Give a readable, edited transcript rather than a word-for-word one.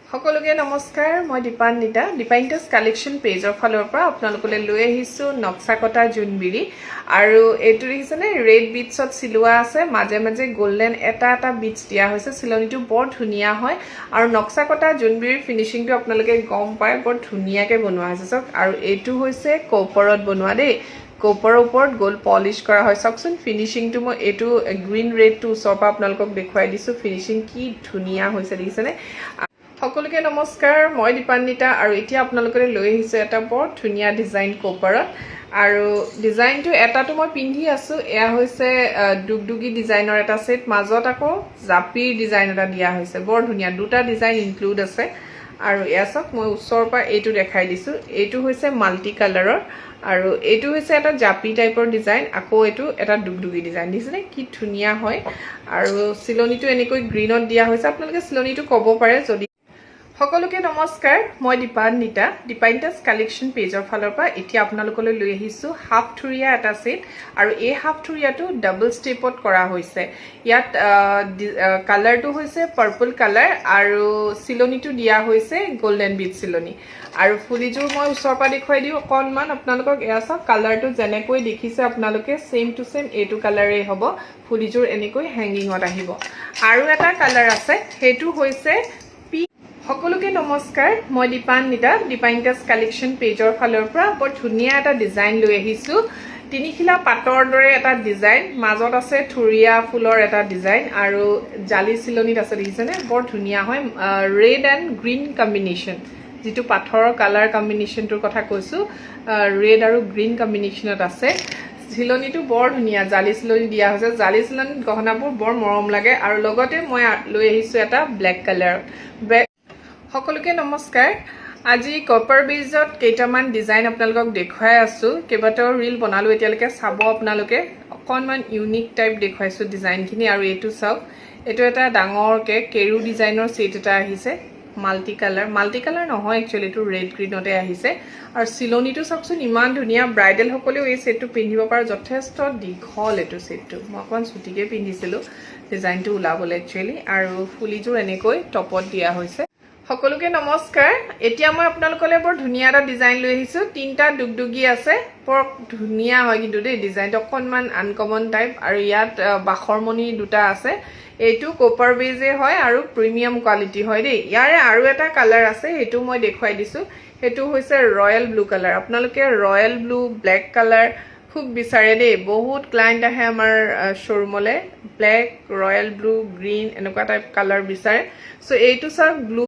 সকলোকে নমস্কাৰ মই দীপান্বিতা দীপাইণ্টাছ কালেকশ্যন পেজৰ ফালৰ পৰা আপোনালোকলৈ লৈ আহিছোঁ নক্সা কটা জোনবিৰি আৰু এইটো দেখিছেনে ৰেড বিটছত চিলোৱা আছে মাজে মাজে গোল্ডেন এটা বিটছ দিয়া হৈছে চিলনিটো বৰ ধুনীয়া হয় আৰু নক্সা কটা জোনবিৰিৰ ফিনিচিংটো আপোনালোকে গম পায় বৰ ধুনীয়াকৈ বনোৱা হৈছে চাওক আৰু এইটো হৈছে কপাৰত বনোৱা দেই কপাৰৰ ওপৰত গোল্ড পলিশ কৰা হয় চাওকচোন ফিনিচিংটো মই এইটো গ্ৰীণ ৰেডটো ওচৰৰ পৰা আপোনালোকক দেখুৱাই দিছোঁ ফিনিচিং কি ধুনীয়া হৈছে দেখিছেনে সকলোকে নমস্কাৰ মই দীপান্বিতা আৰু এতিয়া আপোনালোকলৈ লৈ আহিছোঁ এটা বৰ ধুনীয়া ডিজাইন কপাৰত আৰু ডিজাইনটো এটাটো মই পিন্ধি আছোঁ এয়া হৈছে দুগদুগী ডিজাইনৰ এটা সেট মাজত আকৌ জাপিৰ ডিজাইন এটা দিয়া হৈছে বৰ ধুনীয়া দুটা ডিজাইন ইনক্লুড আছে আৰু এয়া চাওক মই ওচৰৰ পৰা এইটো দেখাই দিছোঁ এইটো হৈছে মাল্টি কালাৰৰ আৰু এইটো হৈছে এটা জাপি টাইপৰ ডিজাইন আকৌ এইটো এটা দুগদুগী ডিজাইন দিছেনে কি ধুনীয়া হয় আৰু চিলনিটো এনেকৈ গ্ৰীণত দিয়া হৈছে আপোনালোকে চিলনিটো ক'ব পাৰে যদি সকলোকে নমস্কাৰ মই দীপান্বিতা দীপাইণ্টাছ কালেকশ্যন পেজৰ ফালৰ পৰা এতিয়া আপোনালোকলৈ লৈ আহিছোঁ হাফ থুৰীয়া এটা সেট আৰু এই হাফ থুৰীয়াটো ডাবল ষ্টেপত কৰা হৈছে ইয়াত কালাৰটো হৈছে পাৰ্পল কালাৰ আৰু চিলনিটো দিয়া হৈছে গোল্ডেন বিট চিলনি আৰু ফুলিযোৰ মই ওচৰৰ পৰা দেখুৱাই দিওঁ অকণমান আপোনালোকক এয়া চাওক কালাৰটো যেনেকৈ দেখিছে আপোনালোকে ছেম টু ছেম এইটো কালাৰেই হ'ব ফুলিযোৰ এনেকৈ হেংগিঙত আহিব আৰু এটা কালাৰ আছে সেইটো হৈছে সকলোকে নমস্কাৰ মই দীপান্বিতা দীপাইণ্টাছ কালেকশ্যন পেজৰ ফালৰ পৰা বৰ ধুনীয়া এটা ডিজাইন লৈ আহিছোঁ তিনিখিলা পাটৰ দৰে এটা ডিজাইন মাজত আছে থুৰীয়া ফুলৰ এটা ডিজাইন আৰু জালি চিলনিত আছে দেখিছেনে বৰ ধুনীয়া হয় ৰেড এণ্ড গ্ৰীণ কম্বিনেশ্যন যিটো পাথৰৰ কালাৰ কম্বিনেশ্যনটোৰ কথা কৈছোঁ ৰেড আৰু গ্ৰীণ কম্বিনেশ্যনত আছে চিলনিটো বৰ ধুনীয়া জালি চিলনি দিয়া হৈছে জালি চিলনিত গহনাবোৰ বৰ মৰম লাগে আৰু লগতে মই লৈ আহিছোঁ এটা ব্লেক কালাৰ সকলোকে নমস্কাৰ আজি কপাৰ বেজত কেইটামান ডিজাইন আপোনালোকক দেখুৱাই আছোঁ কেইবাটাও ৰিল বনালোঁ এতিয়ালৈকে চাব আপোনালোকে অকণমান ইউনিক টাইপ দেখুৱাইছোঁ ডিজাইনখিনি আৰু এইটো চাওক এইটো এটা ডাঙৰকৈ কেৰু ডিজাইনৰ ছেট এটা আহিছে মাল্টি কালাৰ নহয় একচুৱেলি এইটো ৰেড গ্ৰীণতে আহিছে আৰু চিলনিটো চাওকচোন ইমান ধুনীয়া ব্ৰাইডেলসকলেও এই ছেটটো পিন্ধিব পাৰে যথেষ্ট দীঘল এইটো ছেটটো মই অকণমান চুটিকৈ পিন্ধিছিলোঁ ডিজাইনটো ওলাবলৈ একচুৱেলি আৰু ফুলিযোৰ এনেকৈ টপত দিয়া হৈছে সকলোকে নমস্কাৰ এতিয়া মই আপোনালোকলৈ বৰ ধুনীয়া এটা ডিজাইন লৈ আহিছোঁ তিনিটা দুগদুগী আছে বৰ ধুনীয়া হয় কিন্তু দেই ডিজাইনটো অকণমান আনকমন টাইপ আৰু ইয়াত বাখৰমণি দুটা আছে এইটো কপাৰ বেজে হয় আৰু প্ৰিমিয়াম কোৱালিটি হয় দেই ইয়াৰে আৰু এটা কালাৰ আছে সেইটো মই দেখুৱাই দিছোঁ সেইটো হৈছে ৰয়েল ব্লু কালাৰ আপোনালোকে ৰয়েল ব্লু ব্লেক কালাৰ খুব বিচাৰে দেই বহুত ক্লাইণ্ট আহে আমাৰ শ্ব'ৰুমলৈ ব্লেক ৰয়েল ব্লু গ্ৰীণ এনেকুৱা টাইপ কালাৰ বিচাৰে চ' এইটো চাওক ব্লু